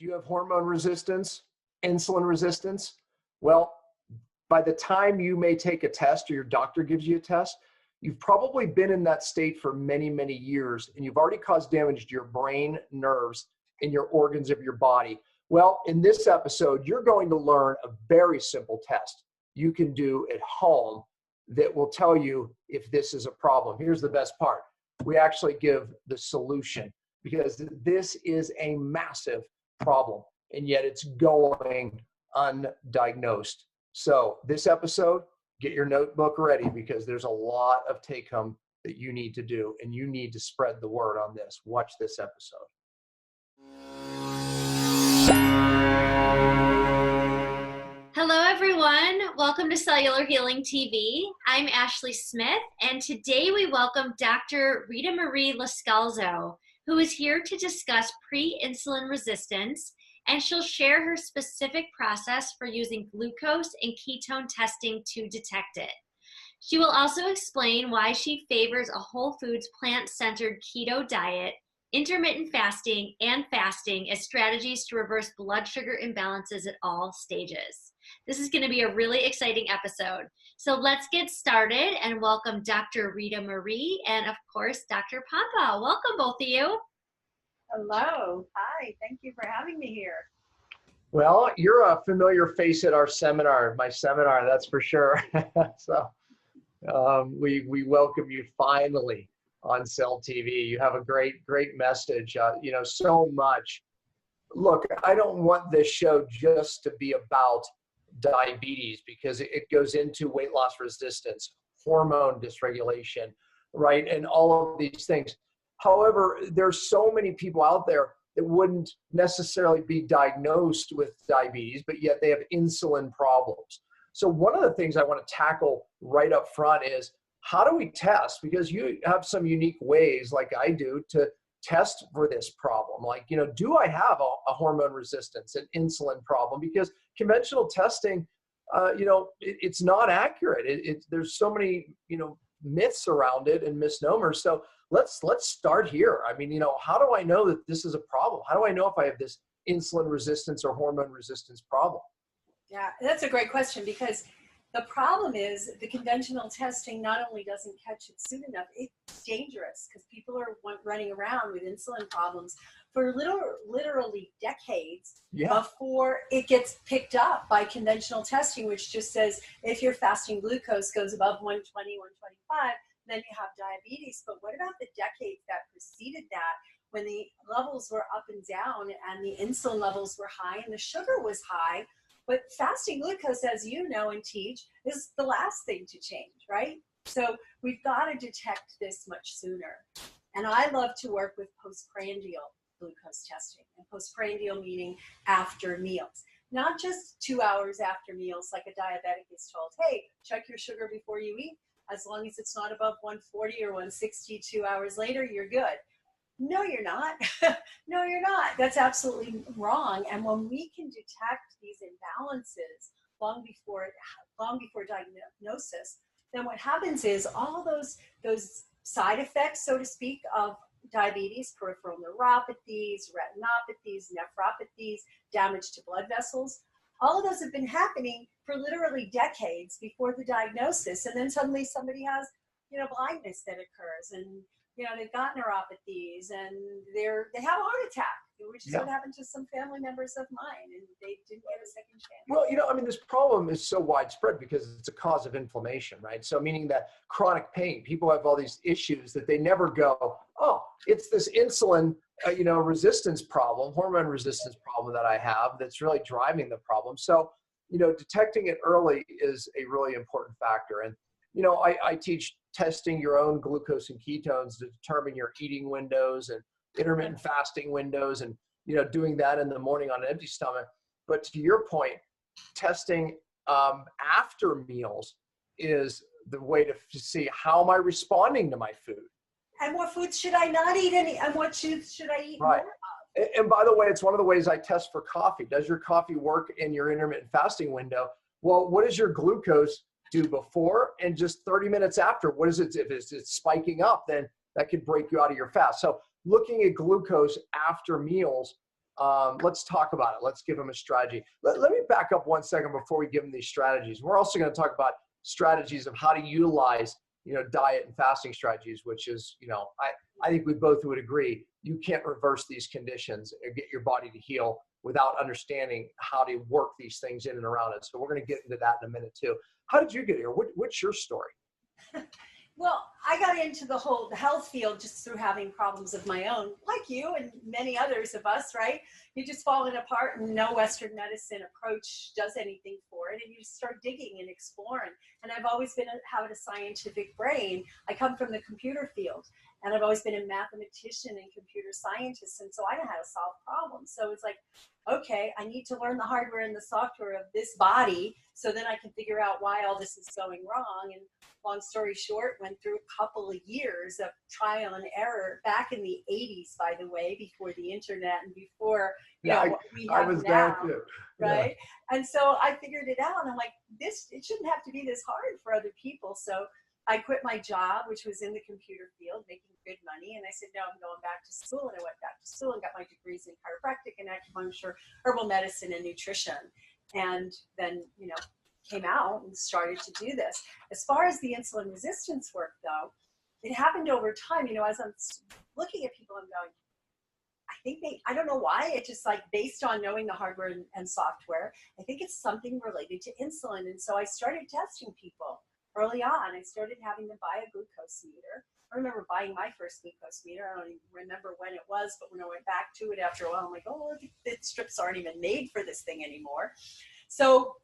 Do you have hormone resistance, insulin resistance? Well, by the time you may take a test or your doctor gives you a test, you've probably been in that state for many, many years, and you've already caused damage to your brain, nerves, and your organs of your body. Well, in this episode, you're going to learn a very simple test you can do at home that will tell you if this is a problem. Here's the best part. We actually give the solution because this is a massive problem, and yet it's going undiagnosed. So this episode, get your notebook ready because there's a lot of take home that you need to do, and you need to spread the word on this. Watch this episode. Hello, everyone. Welcome to Cellular Healing TV. I'm Ashley Smith, and today we welcome Dr. Ritamarie Loscalzo, who is here to discuss pre-insulin resistance, and she'll share her specific process for using glucose and ketone testing to detect it. She will also explain why she favors a whole foods, plant-centered keto diet, intermittent fasting, and fasting as strategies to reverse blood sugar imbalances at all stages. This is going to be a really exciting episode. So let's get started and welcome Dr. Ritamarie and, of course, Dr. Pompa. Welcome, both of you. Hello. Hi. Thank you for having me here. Well, you're a familiar face at our seminar, my seminar, that's for sure. So we welcome you finally on Cell TV. You have a great message, so much. Look, I don't want this show just to be about diabetes because it goes into weight loss resistance, hormone dysregulation, right? And all of these things. However, there's so many people out there that wouldn't necessarily be diagnosed with diabetes, but yet they have insulin problems. So one of the things I want to tackle right up front is how do we test? Because you have some unique ways, like I do, to test for this problem. Like, do I have a hormone resistance, an insulin problem? Because conventional testing, it's not accurate. There's so many, myths around it and misnomers. So let's start here. I mean, how do I know that this is a problem? How do I know if I have this insulin resistance or hormone resistance problem? Yeah, that's a great question because the problem is the conventional testing not only doesn't catch it soon enough, it's dangerous because people are running around with insulin problems for literally decades before it gets picked up by conventional testing, which just says if your fasting glucose goes above 120, 125, then you have diabetes. But what about the decades that preceded that when the levels were up and down and the insulin levels were high and the sugar was high? But fasting glucose, as you know and teach, is the last thing to change, right? So we've got to detect this much sooner. And I love to work with postprandial glucose testing. And postprandial meaning after meals. Not just 2 hours after meals like a diabetic is told, hey, check your sugar before you eat. As long as it's not above 140 or 160 2 hours later, you're good. No, you're not. No, you're not. That's absolutely wrong. And when we can detect these imbalances long before diagnosis, then what happens is all those side effects, so to speak, of diabetes, peripheral neuropathies, retinopathies, nephropathies, damage to blood vessels, all of those have been happening for literally decades before the diagnosis. And then suddenly somebody has, blindness that occurs and they've got neuropathies and they have a heart attack, which is what happened to some family members of mine, and they didn't get a second chance. Well, this problem is so widespread because it's a cause of inflammation, right? So meaning that chronic pain, people have all these issues that they never go, oh, it's this insulin, resistance problem, hormone resistance problem that I have that's really driving the problem. So, detecting it early is a really important factor. And, I teach testing your own glucose and ketones to determine your eating windows and intermittent fasting windows and, doing that in the morning on an empty stomach. But to your point, testing after meals is the way to see how am I responding to my food. And what foods should I not eat and what foods should I eat more of? And by the way, it's one of the ways I test for coffee. Does your coffee work in your intermittent fasting window? Well, what does your glucose do before and just 30 minutes after? What is it? If it's spiking up, then that could break you out of your fast. So looking at glucose after meals Let's talk about it. Let's give them a strategy. Let me back up 1 second before we give them these strategies. We're also going to talk about strategies of how to utilize, diet and fasting strategies, which is, I think we both would agree, you can't reverse these conditions and get your body to heal without understanding how to work these things in and around it. So we're going to get into that in a minute too. How did you get here? What's your story? Well, I got into the health field just through having problems of my own, like you and many others of us, right? You're just falling apart and no Western medicine approach does anything for it. And you just start digging and exploring. And I've always had a scientific brain. I come from the computer field and I've always been a mathematician and computer scientist. And so I know how to solve problems. So it's like, okay, I need to learn the hardware and the software of this body so then I can figure out why all this is going wrong. And long story short, went through a couple of years of trial and error back in the 80s, by the way, before the internet and before what we have now, right? Yeah. And so I figured it out and I'm like, it shouldn't have to be this hard for other people. So I quit my job, which was in the computer field, making good money. And I said, no, I'm going back to school. And I went back to school and got my degrees in chiropractic and acupuncture, herbal medicine, and nutrition. And then, came out and started to do this. As far as the insulin resistance work, though, it happened over time. As I'm looking at people, I'm going, I don't know why. It's just like based on knowing the hardware and software, I think it's something related to insulin. And so I started testing people early on. I started having them buy a glucose meter. I remember buying my first glucose meter. I don't even remember when it was, but when I went back to it after a while, I'm like, oh, the strips aren't even made for this thing anymore. So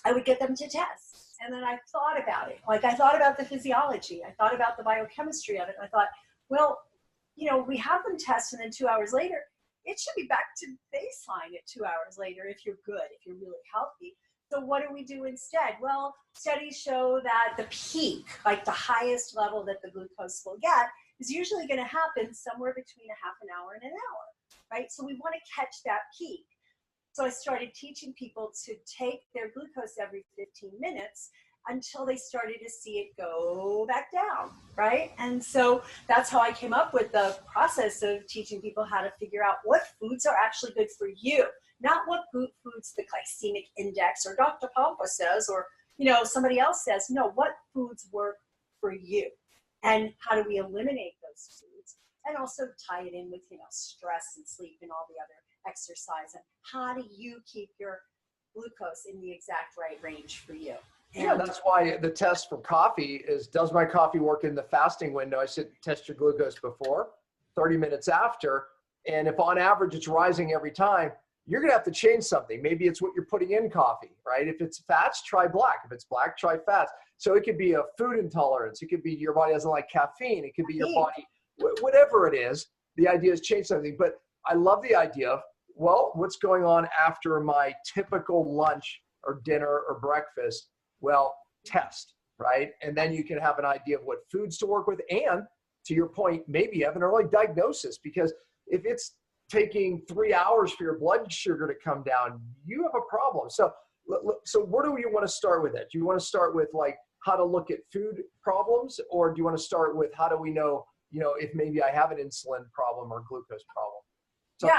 I would get them to test. And then I thought about it. Like I thought about the physiology. I thought about the biochemistry of it. And I thought, well, we have them test and then 2 hours later, it should be back to baseline at 2 hours later if you're good, if you're really healthy. So what do we do instead? Well, studies show that the peak, like the highest level that the glucose will get, is usually going to happen somewhere between a half an hour and an hour, right? So we want to catch that peak. So I started teaching people to take their glucose every 15 minutes until they started to see it go back down, right? And so that's how I came up with the process of teaching people how to figure out what foods are actually good for you, not what foods the glycemic index or Dr. Pompa says or, somebody else says. No, what foods work for you? And how do we eliminate those foods? And also tie it in with, stress and sleep and all the other exercise. And how do you keep your glucose in the exact right range for you? Yeah, that's why the test for coffee is, does my coffee work in the fasting window? I said, test your glucose before, 30 minutes after. And if on average it's rising every time, you're going to have to change something. Maybe it's what you're putting in coffee, right? If it's fats, try black. If it's black, try fats. So it could be a food intolerance. It could be your body doesn't like caffeine. It could be your body, whatever it is. The idea is change something. But I love the idea of, well, what's going on after my typical lunch or dinner or breakfast? Well, test, right? And then you can have an idea of what foods to work with. And to your point, maybe have an early diagnosis, because if it's taking 3 hours for your blood sugar to come down, you have a problem. So where do you want to start with it? Do you want to start with like how to look at food problems, or do you want to start with how do we know, if maybe I have an insulin problem or glucose problem?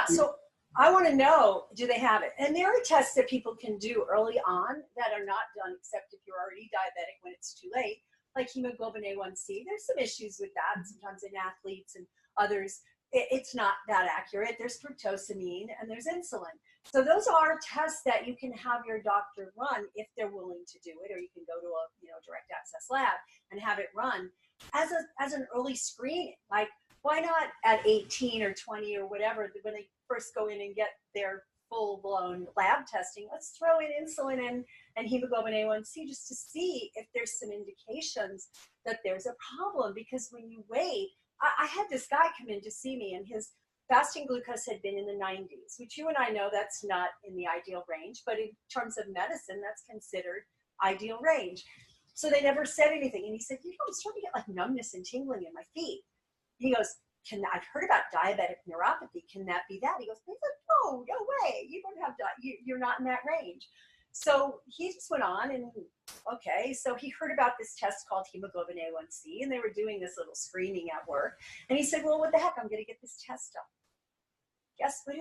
So I want to know, do they have it? And there are tests that people can do early on that are not done except if you're already diabetic when it's too late, like hemoglobin A1C. There's some issues with that sometimes in athletes and others. It's not that accurate. There's fructosamine and there's insulin. So those are tests that you can have your doctor run if they're willing to do it, or you can go to a direct access lab and have it run as an early screening. Like, why not at 18 or 20 or whatever, when they first go in and get their full-blown lab testing, let's throw in insulin and hemoglobin A1C just to see if there's some indications that there's a problem. Because when you wait, I had this guy come in to see me, and his fasting glucose had been in the 90s, which you and I know that's not in the ideal range, but in terms of medicine, that's considered ideal range. So they never said anything. And he said, I'm starting to get like numbness and tingling in my feet. He goes, I've heard about diabetic neuropathy. Can that be that? He goes, no way. You don't have you're not in that range. So he just went on and, okay. So he heard about this test called hemoglobin A1C, and they were doing this little screening at work. And he said, well, what the heck? I'm going to get this test done. Guess what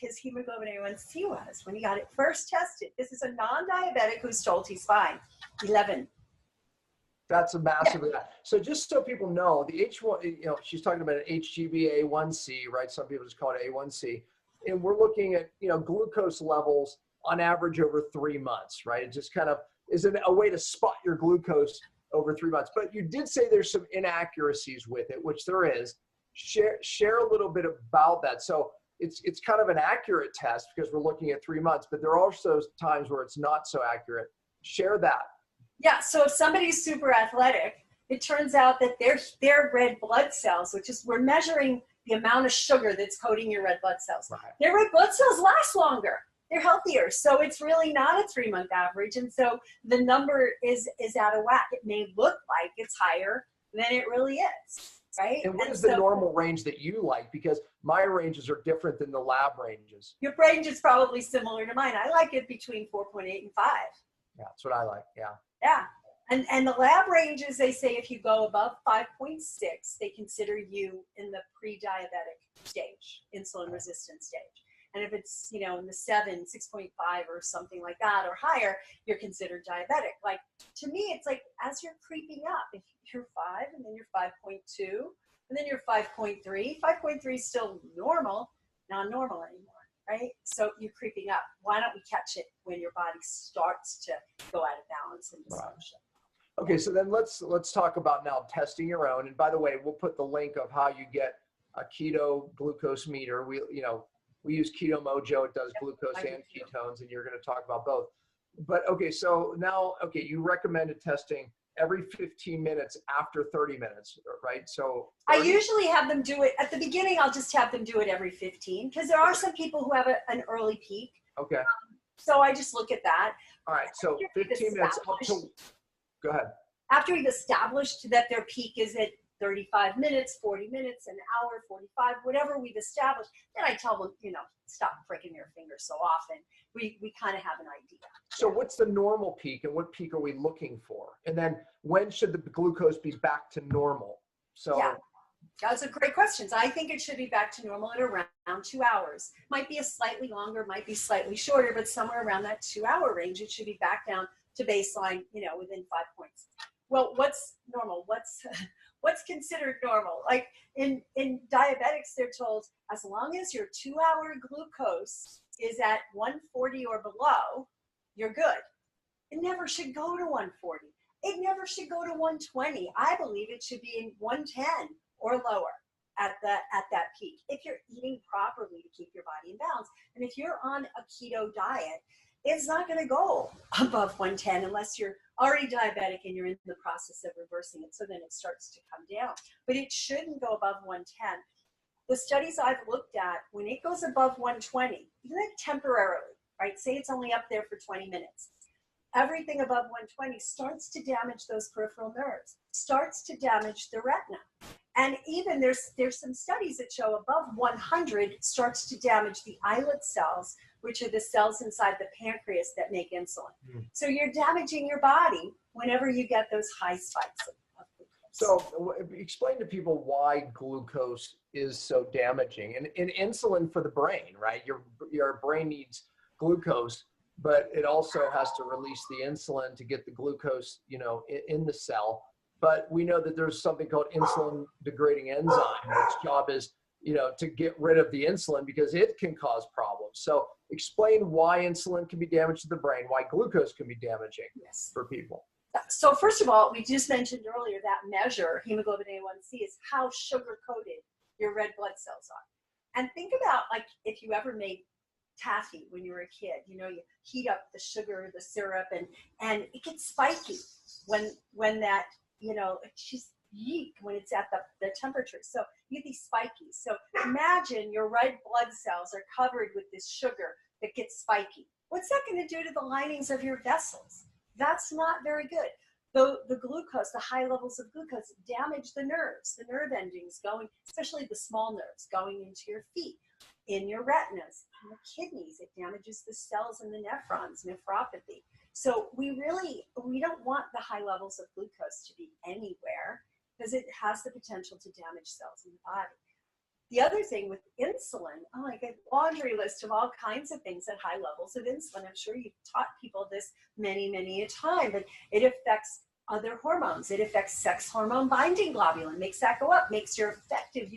his hemoglobin A1C was when he got it first tested? This is a non-diabetic who's told he's fine. 11. That's a massive. Yeah. So just so people know, the H1, she's talking about an HbA1c, right? Some people just call it A1c, and we're looking at glucose levels on average over 3 months, right? It just kind of is a way to spot your glucose over 3 months. But you did say there's some inaccuracies with it, which there is. Share a little bit about that. So it's kind of an accurate test because we're looking at 3 months, but there are also times where it's not so accurate. Share that. Yeah, so if somebody's super athletic, it turns out that their red blood cells, which is, we're measuring the amount of sugar that's coating your red blood cells. Right. Their red blood cells last longer. They're healthier. So it's really not a 3-month average. And so the number is out of whack. It may look like it's higher than it really is. Right? And what is the normal range that you like? Because my ranges are different than the lab ranges. Your range is probably similar to mine. I like it between 4.8 and 5. Yeah, that's what I like. Yeah. Yeah. And the lab ranges, they say if you go above 5.6, they consider you in the pre-diabetic stage, insulin resistant stage. And if it's, in the 7, 6.5 or something like that or higher, you're considered diabetic. Like, to me, it's like as you're creeping up, if you're 5 and then you're 5.2 and then you're 5.3, 5.3 is still normal, not normal anymore, right? So you're creeping up. Why don't we catch it when your body starts to go out of balance and dysfunction? Okay, so then let's talk about now testing your own. And by the way, we'll put the link of how you get a keto glucose meter. We use Keto Mojo. It does glucose and ketones, and you're going to talk about both. But okay, so now, you recommended testing every 15 minutes after 30 minutes, right? So 30? I usually have them do it at the beginning. I'll just have them do it every 15 because there are some people who have an early peak. Okay. So I just look at that. All right. So 15 minutes up to. Go ahead. After we've established that their peak is at 35 minutes, 40 minutes, an hour, 45, whatever we've established, then I tell them, stop pricking your fingers so often. We kind of have an idea. So what's the normal peak and what peak are we looking for? And then when should the glucose be back to normal? So yeah, those are great questions. I think it should be back to normal at around 2 hours. Might be a slightly longer, might be slightly shorter, but somewhere around that 2 hour range, it should be back down to baseline, within 5 points. Well, what's normal? What's considered normal? Like in diabetics, they're told as long as your 2 hour glucose is at 140 or below, you're good. It never should go to 140. It never should go to 120. I believe it should be in 110 or lower at that peak if you're eating properly to keep your body in balance. And if you're on a keto diet, it's not going to go above 110 unless you're already diabetic and you're in the process of reversing it. So then it starts to come down. But it shouldn't go above 110. The studies I've looked at, when it goes above 120, even temporarily, right? Say it's only up there for 20 minutes. Everything above 120 starts to damage those peripheral nerves, starts to damage the retina. And even there's some studies that show above 100 starts to damage the islet cells, which are the cells inside the pancreas that make insulin. So you're damaging your body whenever you get those high spikes of glucose. So explain to people why glucose is so damaging. And insulin for the brain, right? Your brain needs glucose, but it also has to release the insulin to get the glucose, in the cell. But we know that there's something called insulin degrading enzyme, which job is, to get rid of the insulin because it can cause problems. So explain why insulin can be damaged to the brain, why glucose can be damaging for people. So first of all, we just mentioned earlier that measure, hemoglobin A1C, is how sugar-coated your red blood cells are. And think about like if you ever made taffy when you were a kid, you heat up the sugar, the syrup, and it gets spiky when that, it's just yeek when it's at the temperature. So you get these spikies. So imagine your red blood cells are covered with this sugar that gets spiky. What's that going to do to the linings of your vessels? That's not very good. The glucose, the high levels of glucose damage the nerves, the nerve endings going, especially the small nerves going into your feet, in your retinas, in the kidneys. It damages the cells in the nephrons, nephropathy. So we don't want the high levels of glucose to be anywhere because it has the potential to damage cells in the body. The other thing with insulin, oh my God, laundry list of all kinds of things at high levels of insulin. I'm sure you've taught people this many, many a time, but it affects other hormones. It affects sex hormone binding globulin, makes that go up, makes your effective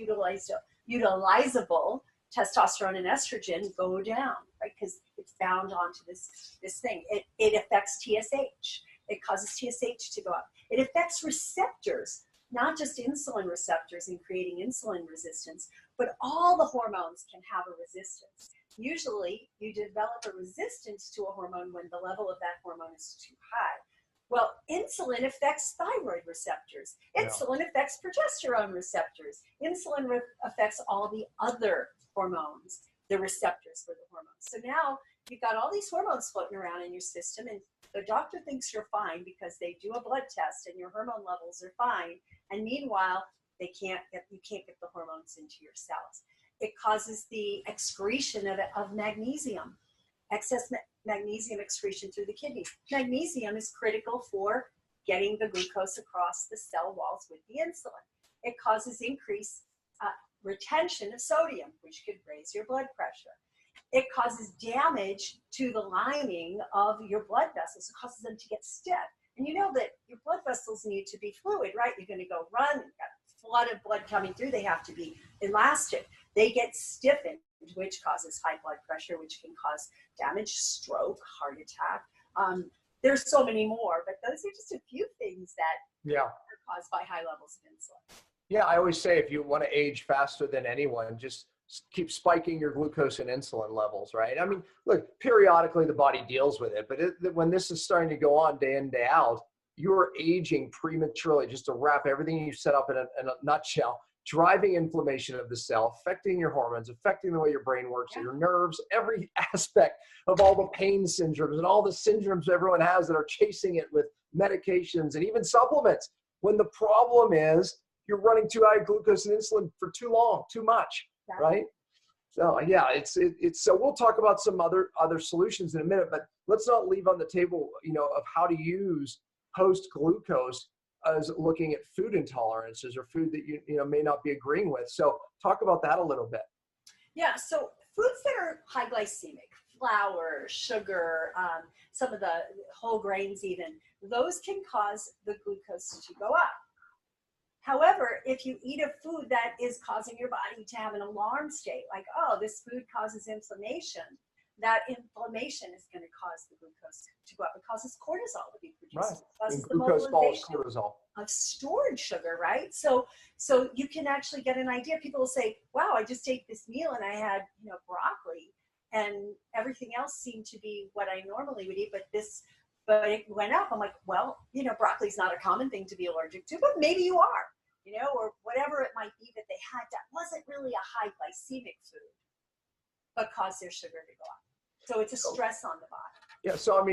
utilizable testosterone and estrogen go down, right? Because it's bound onto this thing. It affects TSH. It causes TSH to go up. It affects receptors, not just insulin receptors and creating insulin resistance, but all the hormones can have a resistance. Usually you develop a resistance to a hormone when the level of that hormone is too high. Well, insulin affects thyroid receptors. Insulin affects progesterone receptors. Insulin affects all the other hormones, the receptors for the hormones. So now you've got all these hormones floating around in your system, and the doctor thinks you're fine because they do a blood test and your hormone levels are fine. And meanwhile, you can't get the hormones into your cells. It causes the excretion of magnesium, excess magnesium excretion through the kidneys. Magnesium is critical for getting the glucose across the cell walls with the insulin. It causes increased retention of sodium, which could raise your blood pressure. It causes damage to the lining of your blood vessels. It causes them to get stiff. And you know that your blood vessels need to be fluid, right? You're going to go run, you've got a flood of blood coming through. They have to be elastic. They get stiffened, which causes high blood pressure, which can cause damage, stroke, heart attack. There's so many more, but those are just a few things that are caused by high levels of insulin. Yeah, I always say if you want to age faster than anyone, just keep spiking your glucose and insulin levels, right? I mean, look, periodically the body deals with it, but when this is starting to go on day in, day out, you're aging prematurely. Just to wrap everything you set up in a nutshell, driving inflammation of the cell, affecting your hormones, affecting the way your brain works, your nerves, every aspect of all the pain syndromes and all the syndromes everyone has that are chasing it with medications and even supplements. When the problem is you're running too high glucose and insulin for too long, too much, right? So yeah, it's so we'll talk about some other solutions in a minute, but let's not leave on the table, of how to use post glucose as looking at food intolerances or food that you may not be agreeing with. So talk about that a little bit. Yeah, so foods that are high glycemic, flour, sugar, some of the whole grains even, those can cause the glucose to go up. However, if you eat a food that is causing your body to have an alarm state, like, oh, this food causes inflammation, that inflammation is going to cause the glucose to go up. It causes cortisol to be produced. It causes the mobilization of stored sugar, right? So you can actually get an idea. People will say, wow, I just ate this meal and I had, broccoli and everything else seemed to be what I normally would eat, but it went up. I'm like, well, broccoli is not a common thing to be allergic to, but maybe you are, or whatever it might be that they had that wasn't really a high glycemic food, but caused their sugar to go up. So it's a stress on the body. Yeah. So,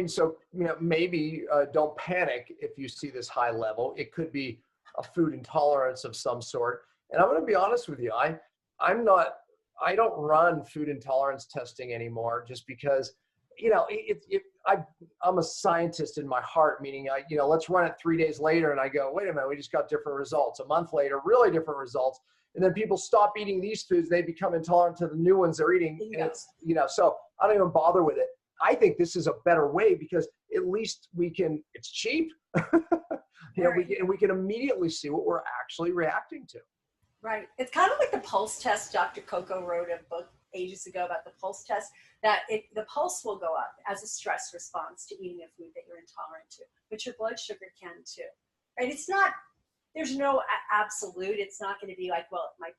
maybe don't panic if you see this high level. It could be a food intolerance of some sort. And I'm going to be honest with you. I don't run food intolerance testing anymore just because, I'm a scientist in my heart, meaning let's run it 3 days later. And I go, wait a minute, we just got different results. A month later, really different results. And then people stop eating these foods. They become intolerant to the new ones they're eating. And it's, so I don't even bother with it. I think this is a better way because at least it's cheap. We can immediately see what we're actually reacting to. Right. It's kind of like the pulse test. Dr. Coco wrote a book ages ago about the pulse test, that the pulse will go up as a stress response to eating a food that you're intolerant to, but your blood sugar can too. Right? There's no absolute. It's not going to be like, well, my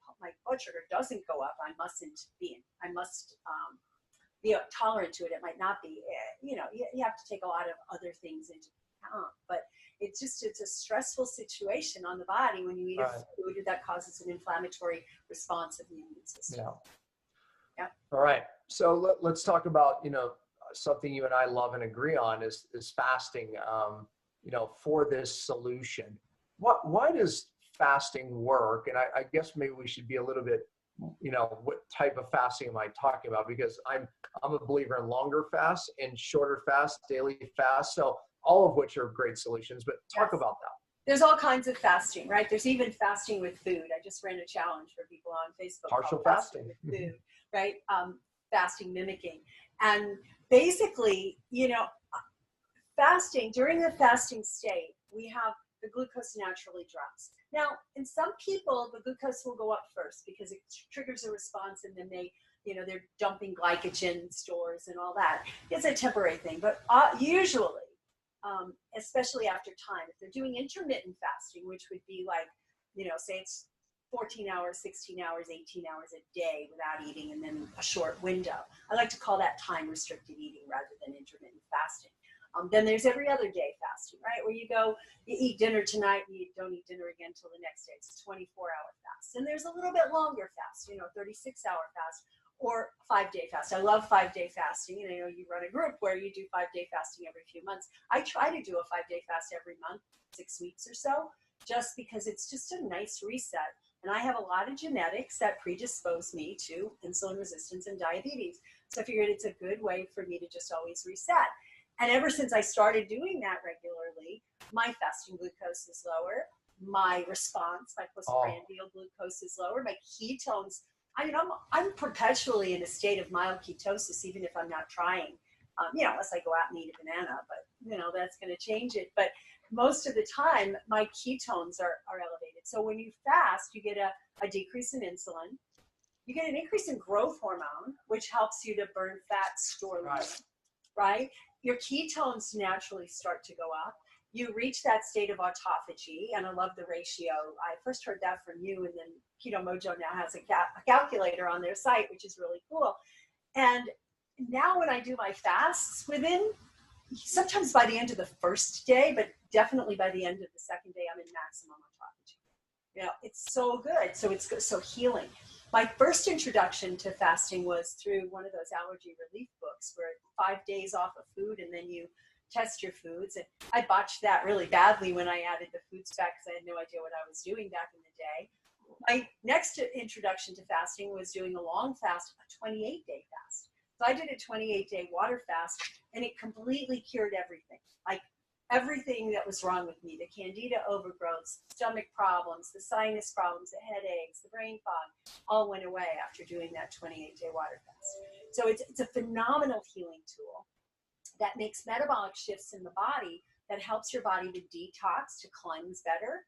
blood sugar doesn't go up, I must be tolerant to it. It might not be. You have to take a lot of other things into account, but it's a stressful situation on the body when you eat a food that causes an inflammatory response of the immune system. Yeah. All right. So let's talk about, something you and I love and agree on is fasting, for this solution. Why does fasting work? And I guess maybe we should be a little bit, what type of fasting am I talking about? Because I'm a believer in longer fasts and shorter fasts, daily fasts. So all of which are great solutions, but talk about that. There's all kinds of fasting, right? There's even fasting with food. I just ran a challenge for people on Facebook. Partial called fasting with food, right? Fasting mimicking. And basically, you know, fasting, during the fasting state, we have the glucose naturally drops. Now, in some people, the glucose will go up first because it triggers a response, and then they, you know, they're dumping glycogen stores and all that. It's a temporary thing, but usually, especially after time, if they're doing intermittent fasting, which would be like, you know, say it's 14 hours, 16 hours, 18 hours a day without eating, and then a short window. I like to call that time restricted eating rather than intermittent fasting. Then there's every other day fasting, right? Where you go, you eat dinner tonight, and you don't eat dinner again until the next day. It's a 24-hour fast. And there's a little bit longer fast, you know, 36-hour fast or 5-day fast. I love 5-day fasting. You know, you run a group where you do 5-day fasting every few months. I try to do a 5-day fast every month, 6 weeks or so, just because it's just a nice reset. And I have a lot of genetics that predispose me to insulin resistance and diabetes. So I figured it's a good way for me to just always reset. And ever since I started doing that regularly, my fasting glucose is lower. My response, my postprandial glucose is lower. My ketones, I mean, I'm perpetually in a state of mild ketosis, even if I'm not trying, you know, unless I go out and eat a banana, but, you know, that's going to change it. But most of the time, my ketones are elevated. So when you fast, you get a decrease in insulin. You get an increase in growth hormone, which helps you to burn fat, store lean, right? Your ketones naturally start to go up. You reach that state of autophagy, and I love the ratio. I first heard that from you, and then Keto Mojo now has a calculator on their site, which is really cool. And now when I do my fasts, sometimes by the end of the first day, but definitely by the end of the second day, I'm in maximum autophagy. You know, it's so good. So it's so healing. My first introduction to fasting was through one of those allergy relief books where 5 days off of food and then you test your foods. And I botched that really badly when I added the foods back because I had no idea what I was doing back in the day. My next introduction to fasting was doing a long fast, a 28-day fast. So I did a 28-day water fast, and it completely cured everything. Like everything that was wrong with me, the candida overgrowths, stomach problems, the sinus problems, the headaches, the brain fog, all went away after doing that 28-day water fast. So it's a phenomenal healing tool that makes metabolic shifts in the body that helps your body to detox, to cleanse better,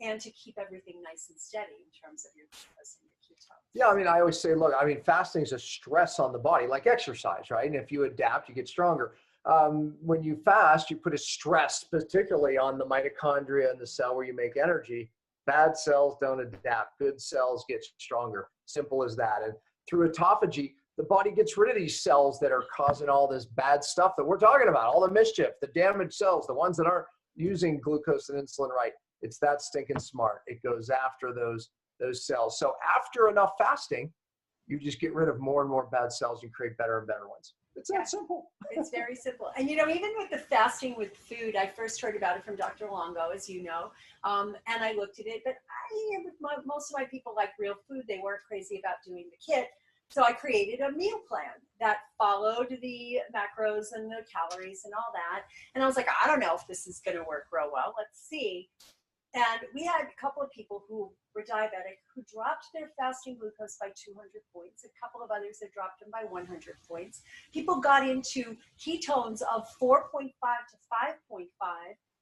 and to keep everything nice and steady in terms of your glucose and your ketones. Yeah, I mean, I always say, look, I mean, fasting is a stress on the body, like exercise, right? And if you adapt, you get stronger. When you fast, you put a stress, particularly on the mitochondria and the cell where you make energy. Bad cells don't adapt. Good cells get stronger. Simple as that. And through autophagy, the body gets rid of these cells that are causing all this bad stuff that we're talking about, all the mischief, the damaged cells, the ones that aren't using glucose and insulin right. It's that stinking smart. It goes after those cells. So after enough fasting, you just get rid of more and more bad cells and create better and better ones. It's that simple. It's very simple. And, you know, even with the fasting with food, I first heard about it from Dr. Longo, as you know, and I looked at it. But most of my people like real food. They weren't crazy about doing the kit. So I created a meal plan that followed the macros and the calories and all that. And I was like, I don't know if this is going to work real well. Let's see. And we had a couple of people who were diabetic who dropped their fasting glucose by 200 points. A couple of others that dropped them by 100 points. People got into ketones of 4.5 to 5.5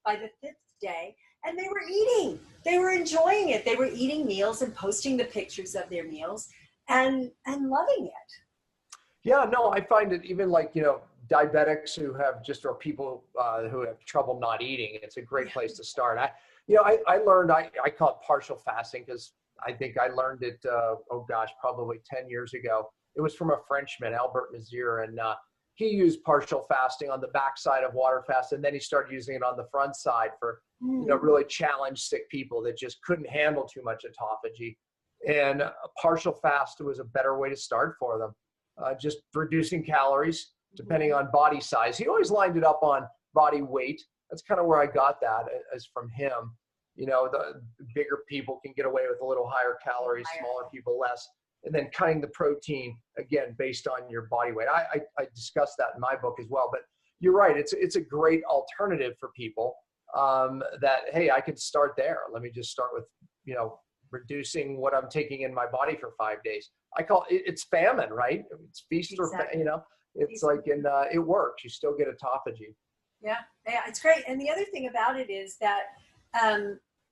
by the 5th day. And they were eating. They were enjoying it. They were eating meals and posting the pictures of their meals and loving it. Yeah, no, I find it even like, you know, diabetics who have or people who have trouble not eating. It's a great place to start. I learned, I call it partial fasting because I think I learned it, probably 10 years ago. It was from a Frenchman, Albert Mazir, and he used partial fasting on the backside of water fast, and then he started using it on the front side for, really challenged sick people that just couldn't handle too much autophagy. And a partial fast was a better way to start for them. Just reducing calories, depending on body size. He always lined it up on body weight. That's kind of where I got that as from him. You know, the bigger people can get away with a little higher calories, smaller people less. And then cutting the protein, again, based on your body weight. I discussed that in my book as well. But you're right. It's a great alternative for people. that, hey, I could start there. Let me just start with, reducing what I'm taking in my body for 5 days. I call it's famine, right? It's feast Exactly. or, it's like, it works. You still get autophagy. Yeah, it's great. And the other thing about it is that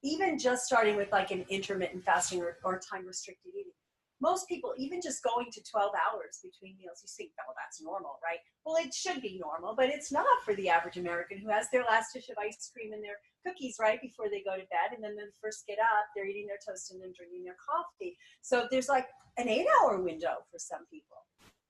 even just starting with like an intermittent fasting or time restricted eating, most people, even just going to 12 hours between meals, you think, oh, that's normal, right? Well, it should be normal, but it's not for the average American who has their last dish of ice cream and their cookies right before they go to bed. And then when they first get up, they're eating their toast and then drinking their coffee. So there's like an 8-hour window for some people.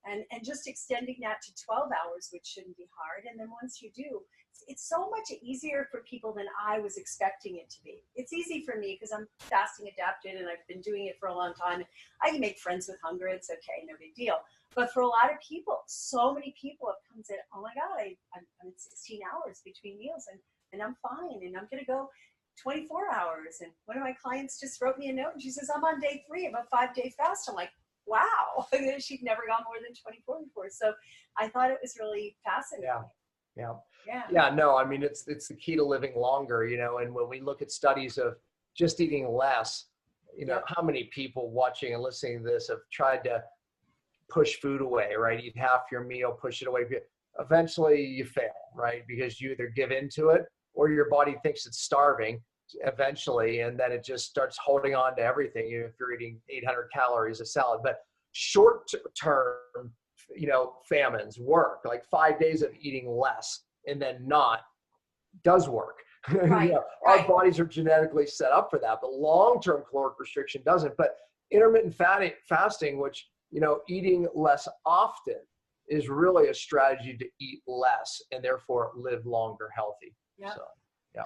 And just extending that to 12 hours, which shouldn't be hard. And then once you do, it's so much easier for people than I was expecting it to be. It's easy for me because I'm fasting adapted and I've been doing it for a long time. I can make friends with hunger. It's okay, no big deal. But for a lot of people, so many people have come and said, oh my God, I'm at 16 hours between meals and I'm fine. And I'm going to go 24 hours. And one of my clients just wrote me a note and she says, I'm on day 3 of a 5-day fast. I'm like, wow. She'd never gone more than 24 before. So I thought it was really fascinating. Yeah. No, I mean, it's the key to living longer, and when we look at studies of just eating less, how many people watching and listening to this have tried to push food away, right? Eat half your meal, push it away. Eventually you fail, right? Because you either give into it or your body thinks it's starving eventually, and then it just starts holding on to everything. If you're eating 800 calories a salad, but short term, famines work. Like 5 days of eating less and then not does work. Right, Our bodies are genetically set up for that, but long-term caloric restriction doesn't. But intermittent fasting, which, eating less often, is really a strategy to eat less and therefore live longer healthy. Yeah. So,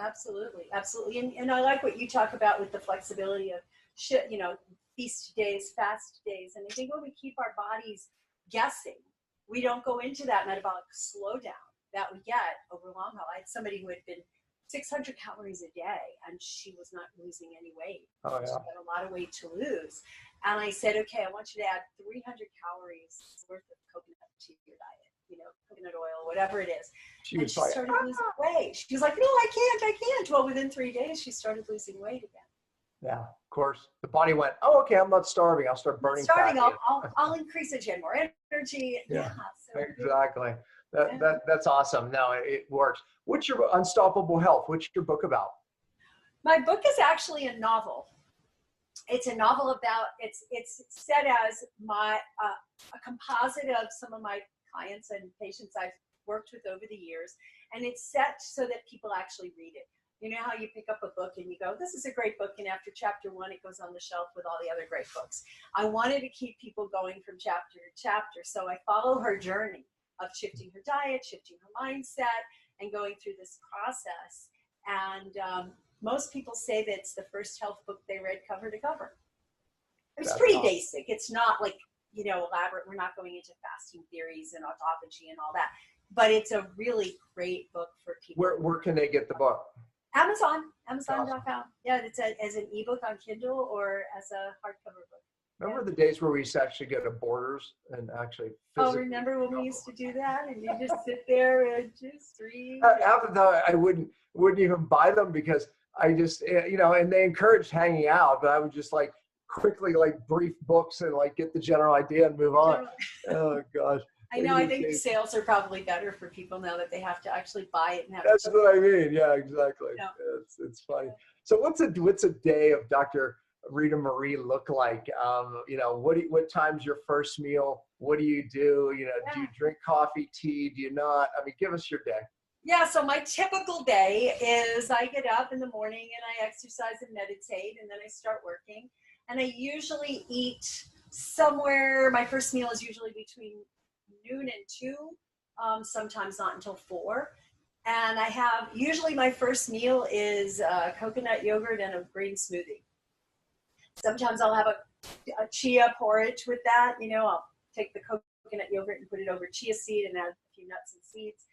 Absolutely. And I like what you talk about with the flexibility of, feast days, fast days. And I think when we keep our bodies guessing, we don't go into that metabolic slowdown that we get over long haul. I had somebody who had been 600 calories a day and she was not losing any weight. Oh, yeah. She had a lot of weight to lose. And I said, okay, I want you to add 300 calories worth of coconut to your diet, coconut oil, whatever it is. She started losing weight. She was like, no, I can't. Well, within 3 days, she started losing weight again. Yeah, of course. The body went, oh, okay, I'm not starving. I'll start burning fat. I'll increase it. She had more energy. Yeah, so exactly. That's awesome. No, it works. What's your Unstoppable Health? What's your book about? My book is actually a novel. It's a novel about, it's set as a composite of some of my clients and patients I've worked with over the years. And it's set so that people actually read it. You know how you pick up a book and you go, this is a great book, and after chapter 1, it goes on the shelf with all the other great books. I wanted to keep people going from chapter to chapter, so I follow her journey of shifting her diet, shifting her mindset, and going through this process. And most people say that it's the first health book they read cover to cover. It's pretty basic. It's not like, elaborate. We're not going into fasting theories and autophagy and all that. But it's a really great book for people. Where can they get the book? Amazon.com. Awesome. Yeah, it's as an ebook on Kindle or as a hardcover book. Remember the days where we used to actually go to Borders and actually physically... remember when we used to do that and you just sit there and just read? I wouldn't even buy them because I just, and they encouraged hanging out, but I would just quickly brief books and get the general idea and move on. Oh gosh. I know. I think sales are probably better for people now that they have to actually buy it. That's what I mean. Yeah, exactly. Yeah. It's funny. So what's a day of Dr. Ritamarie look like? What time's your first meal? What do you do? Do you drink coffee, tea? Do you not? I mean, give us your day. Yeah. So my typical day is I get up in the morning and I exercise and meditate, and then I start working. And I usually eat somewhere. My first meal is usually between noon and 2, sometimes not until 4. And I have, usually my first meal is coconut yogurt and a green smoothie. Sometimes I'll have a chia porridge with that. I'll take the coconut yogurt and put it over chia seed and add a few nuts and seeds.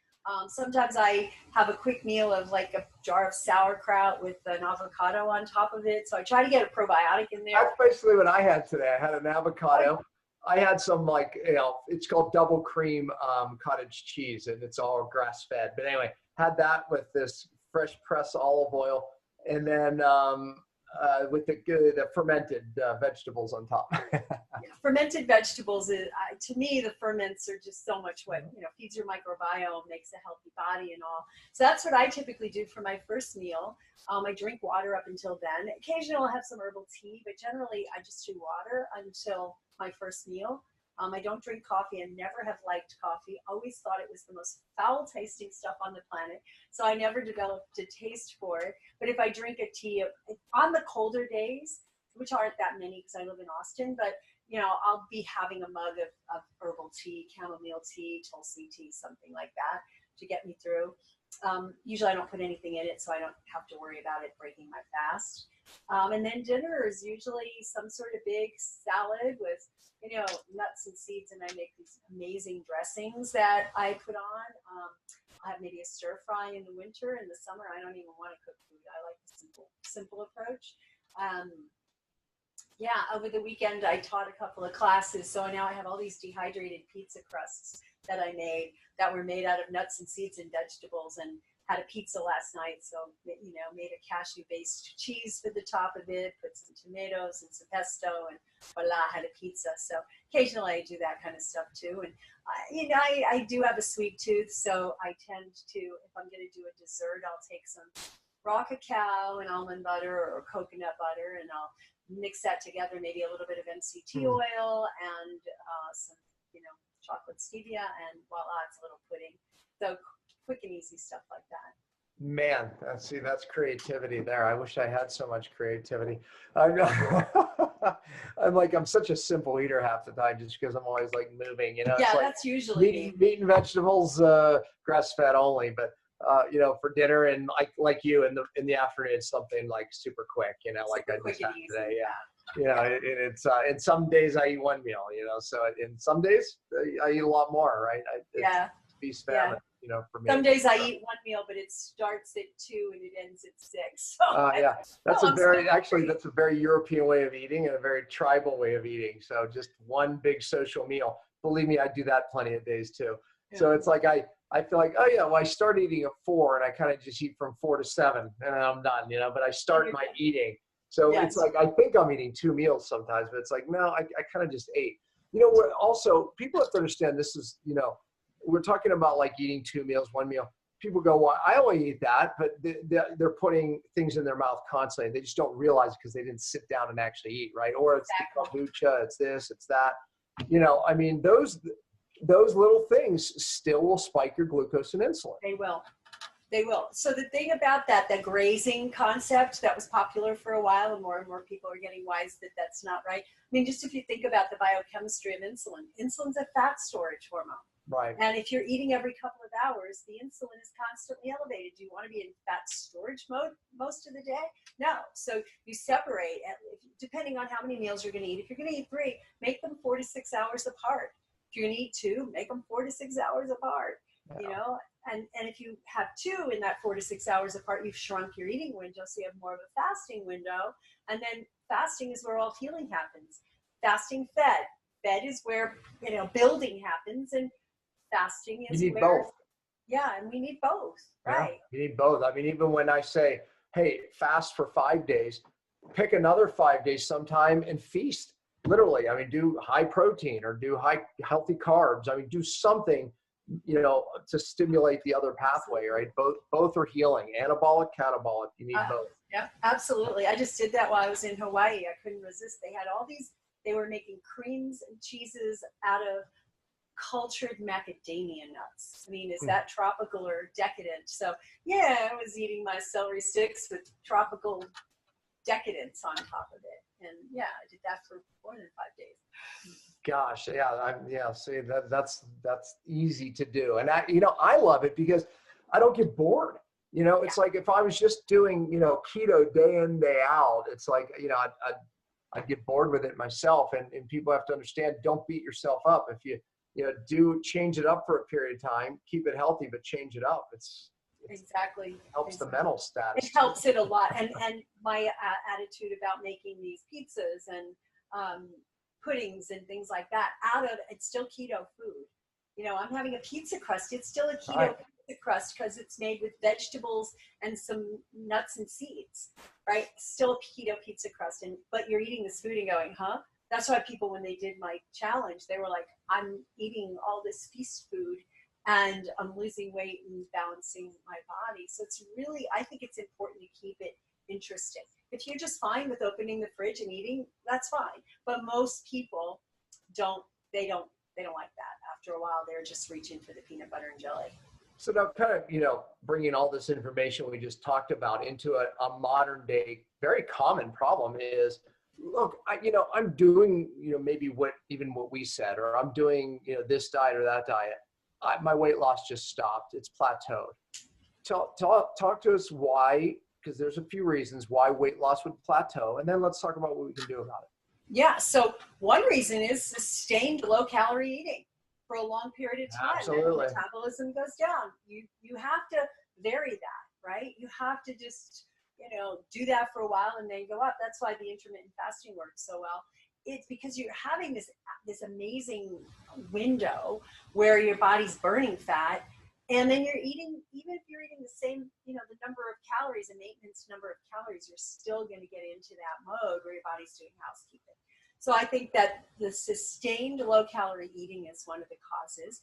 Sometimes I have a quick meal of a jar of sauerkraut with an avocado on top of it. So I try to get a probiotic in there. That's basically what I had today. I had an avocado. I had some it's called double cream cottage cheese, and it's all grass fed. But anyway, had that with this fresh pressed olive oil, and then with the fermented vegetables on top. Yeah, fermented vegetables, to me, the ferments are just so much what, feeds your microbiome, makes a healthy body and all. So that's what I typically do for my first meal. I drink water up until then. Occasionally I'll have some herbal tea, but generally I just do water until my first meal. I don't drink coffee and never have liked coffee. Always thought it was the most foul tasting stuff on the planet. So I never developed a taste for it. But if I drink a tea on the colder days, which aren't that many because I live in Austin, but I'll be having a mug of herbal tea, chamomile tea, tulsi tea, something like that to get me through. Usually I don't put anything in it, so I don't have to worry about it breaking my fast. And then dinner is usually some sort of big salad with, nuts and seeds, and I make these amazing dressings that I put on. I have maybe a stir fry in the winter. In the summer, I don't even want to cook food. I like the simple approach. Over the weekend, I taught a couple of classes, so now I have all these dehydrated pizza crusts that I made that were made out of nuts and seeds and vegetables, and had a pizza last night, so, made a cashew-based cheese for the top of it, put some tomatoes and some pesto, and voila, had a pizza. So occasionally I do that kind of stuff too. And, I do have a sweet tooth, so I tend to, if I'm going to do a dessert, I'll take some raw cacao and almond butter or coconut butter, and I'll mix that together, maybe a little bit of MCT oil and some, chocolate stevia, and voila, it's a little pudding. So quick and easy stuff like that. Man, that's creativity there. I wish I had so much creativity. I'm such a simple eater half the time, just because I'm always like moving, Yeah, it's that's usually meat and vegetables, grass fed only, but for dinner and like you in the afternoon, something like super quick, like I just had today. Yeah. It's in some days I eat one meal, so in some days I eat a lot more, right? It's feast famine, for me. Some days I eat one meal, but it starts at 2 and it ends at 6. So that's a very European way of eating and a very tribal way of eating. So just one big social meal. Believe me, I do that plenty of days too. Yeah. So it's like I feel like, I start eating at 4 and I kind of just eat from 4 to 7 and I'm done, but I start my eating. So it's like, I think I'm eating 2 meals sometimes, but it's like, no, I kind of just ate. What also, people have to understand this is, we're talking about like eating 2 meals, 1 meal. People go, well, I only eat that, but they're putting things in their mouth constantly. They just don't realize because they didn't sit down and actually eat, right? Or it's the kombucha, it's this, it's that. Those little things still will spike your glucose and insulin. They will. So the thing about the grazing concept that was popular for a while, and more people are getting wise that that's not right. I mean, just if you think about the biochemistry of insulin, insulin's a fat storage hormone. Right. And if you're eating every couple of hours, the insulin is constantly elevated. Do you want to be in fat storage mode most of the day? No. So you separate, depending on how many meals you're going to eat. If you're going to eat 3, make them 4 to 6 hours apart. If you're going to eat 2, make them 4 to 6 hours apart. And if you have 2 in that 4 to 6 hours apart, you've shrunk your eating window, so you have more of a fasting window. And then fasting is where all healing happens. Fasting fed is where building happens, and fasting is you need where both. Yeah, and we need both, right? Yeah, you need both. I mean, even when I say, hey, fast for 5 days, pick another 5 days sometime and feast. Literally, I mean, do high protein or do high healthy carbs. I mean, do something, to stimulate the other pathway, right? Both are healing, anabolic, catabolic. You need both. Yeah, absolutely. I just did that while I was in Hawaii. I couldn't resist. They had they were making creams and cheeses out of cultured macadamia nuts. I mean, is that tropical or decadent? So I was eating my celery sticks with tropical decadence on top of it. And I did that for more than 5 days. Gosh, see, that's easy to do. And I love it because I don't get bored. It's like if I was just doing, keto day in, day out, it's like, I'd get bored with it myself. And people have to understand, don't beat yourself up. If you, do change it up for a period of time, keep it healthy, but change it up. It's exactly helps the mental status. It helps it a lot. And my attitude about making these pizzas and puddings and things like that it's still keto food. I'm having a pizza crust. It's still a keto pizza crust because it's made with vegetables and some nuts and seeds, right? Still a keto pizza crust, but you're eating this food and going, huh? That's why people, when they did my challenge, they were like, I'm eating all this feast food and I'm losing weight and balancing my body. So it's really, I think it's important to keep it interesting. If you're just fine with opening the fridge and eating, that's fine. But most people don't like that. After a while, they're just reaching for the peanut butter and jelly. So now kind of, bringing all this information we just talked about into a modern day, very common problem is, look, I'm doing, maybe what we said, or I'm doing, this diet or that diet. My weight loss just stopped. It's plateaued. Talk to us why, because there's a few reasons why weight loss would plateau. And then let's talk about what we can do about it. Yeah. So one reason is sustained low calorie eating for a long period of time. Absolutely. Metabolism goes down. You have to vary that, right? You have to just, do that for a while and then go up. That's why the intermittent fasting works so well. It's because you're having this amazing window where your body's burning fat, and then you're eating, even if you're eating the same, the number of calories, a maintenance number of calories, you're still going to get into that mode where your body's doing housekeeping. So I think that the sustained low-calorie eating is one of the causes.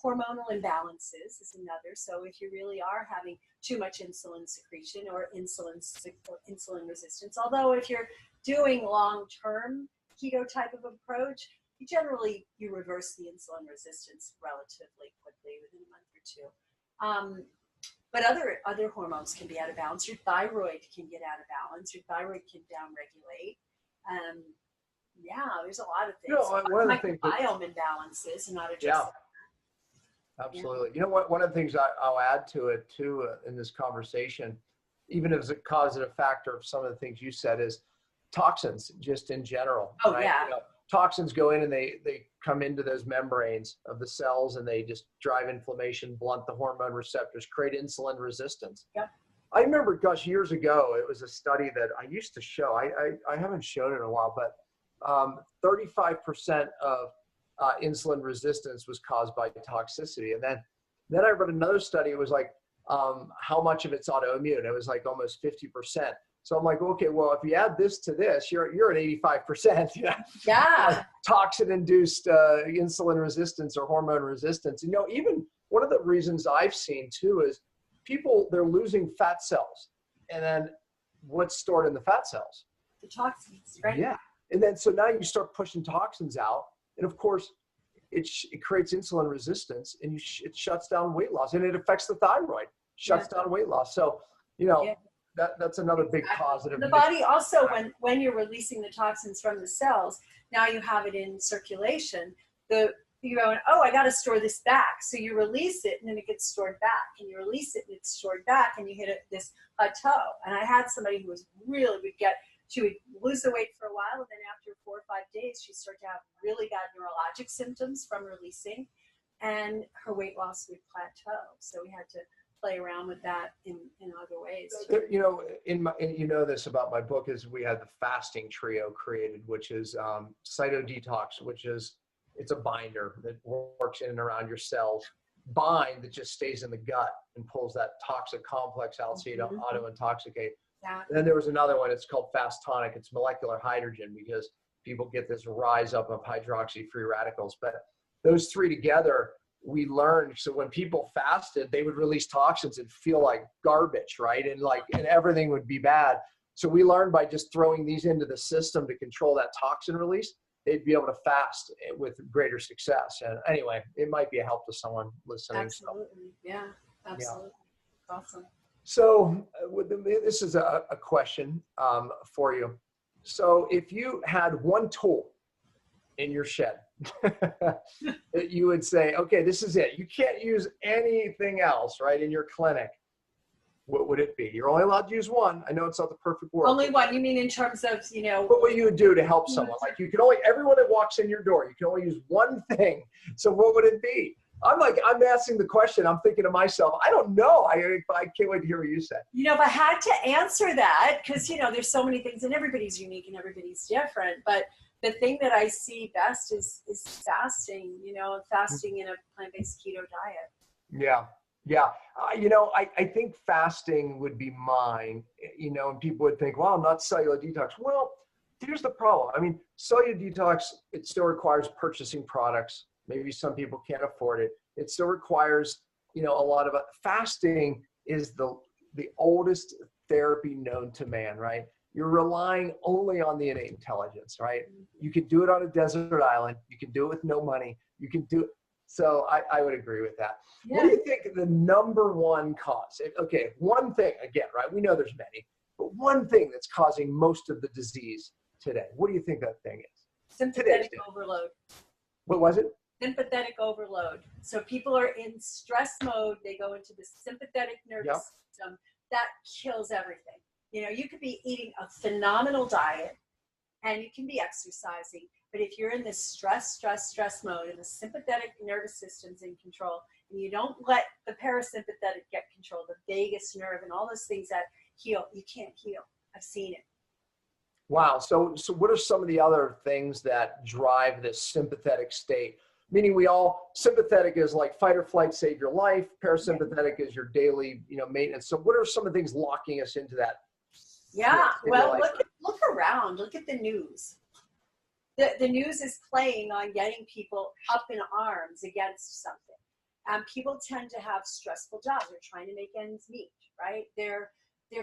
Hormonal imbalances is another. So if you really are having too much insulin secretion or insulin resistance, although if you're doing long-term keto type of approach, you reverse the insulin resistance relatively quickly within a month or two. But other hormones can be out of balance. Your thyroid can get out of balance. Your thyroid can downregulate. There's a lot of things. One of the things biome imbalances, and not just. Yeah. Absolutely. You know what? One of the things I'll add to it too in this conversation, even as a causative factor of some of the things you said, is toxins just in general. Oh, right? yeah. Toxins go in and they come into those membranes of the cells and they just drive inflammation, blunt the hormone receptors, create insulin resistance. Yep. I remember, years ago, it was a study that I used to show. I haven't shown it in a while, but 35% of insulin resistance was caused by toxicity. And then I read another study. It was like how much of it's autoimmune. It was like almost 50%. So I'm like, okay, well, if you add this to this, you're at 85%. Yeah. Like toxin-induced insulin resistance or hormone resistance. Even one of the reasons I've seen too is people, they're losing fat cells. And then what's stored in the fat cells? The toxins, right? Yeah. And then so now you start pushing toxins out. And of course, it creates insulin resistance, and it shuts down weight loss, and it affects the thyroid, shuts down weight loss. So, that's another big positive. The body also, when you're releasing the toxins from the cells, now you have it in circulation. You're going, I got to store this back. So you release it, and then it gets stored back, and you release it, and it's stored back, and you hit this plateau. And I had somebody who was she would lose the weight for a while, and then after 4 or 5 days, she'd start to have really bad neurologic symptoms from releasing, and her weight loss would plateau. So we had to play around with that in other ways. This about my book is we had the fasting trio created, which is cytodetox, it's a binder that works in and around your cells, bind that just stays in the gut and pulls that toxic complex out so you don't auto-intoxicate. And then there was another one, it's called Fast Tonic. It's molecular hydrogen because people get this rise up of hydroxy free radicals. But those three together, we learned. So when people fasted, they would release toxins and feel like garbage, right? And everything would be bad. So we learned by just throwing these into the system to control that toxin release, they'd be able to fast with greater success. And anyway, it might be a help to someone listening. Absolutely. Yeah, absolutely. Yeah. Awesome. So this is a question for you. So if you had one tool in your shed that you would say, okay, this is it. You can't use anything else, right, in your clinic. What would it be? You're only allowed to use one. I know it's not the perfect world. Only one. You mean in terms of, But what you would do to help someone? Like everyone that walks in your door, you can only use one thing. So what would it be? I'm asking the question. I'm thinking to myself, I don't know. I can't wait to hear what you say. If I had to answer that, because, there's so many things and everybody's unique and everybody's different. But the thing that I see best is fasting, fasting in a plant-based keto diet. Yeah. Yeah. I think fasting would be mine, and people would think, well, I'm not cellular detox. Well, here's the problem. I mean, cellular detox, it still requires purchasing products. Maybe some people can't afford it. It still requires, a lot of fasting is the oldest therapy known to man, right? You're relying only on the innate intelligence, right? You can do it on a desert island. You can do it with no money. You can do it. So I would agree with that. Yeah. What do you think the number one cause? Okay, one thing, again, right? We know there's many, but one thing that's causing most of the disease today. What do you think that thing is? Sympathetic overload. What was it? Sympathetic overload. So people are in stress mode. They go into the sympathetic nervous system. That kills everything. You could be eating a phenomenal diet and you can be exercising, but if you're in this stress mode and the sympathetic nervous system's in control and you don't let the parasympathetic get control, the vagus nerve and all those things that heal, you can't heal. I've seen it. Wow. So what are some of the other things that drive this sympathetic state? Meaning sympathetic is like fight or flight, save your life. Parasympathetic is your daily, maintenance. So what are some of the things locking us into that? Yeah. Well, look around. Look at the news. The news is playing on getting people up in arms against something. People tend to have stressful jobs. They're trying to make ends meet, right? Their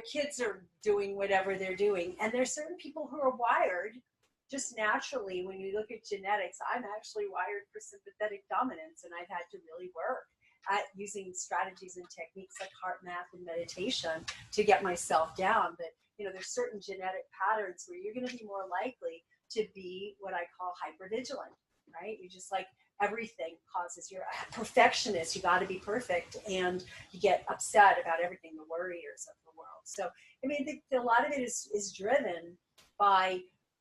kids are doing whatever they're doing. And there's certain people who are wired just naturally. When you look at genetics, I'm actually wired for sympathetic dominance, and I've had to really work at using strategies and techniques like heart math and meditation to get myself down. But, there's certain genetic patterns where you're going to be more likely to be what I call hypervigilant, right? You just like everything causes, you're a perfectionist, you got to be perfect, and you get upset about everything, the worriers of the world. So, a lot of it is driven by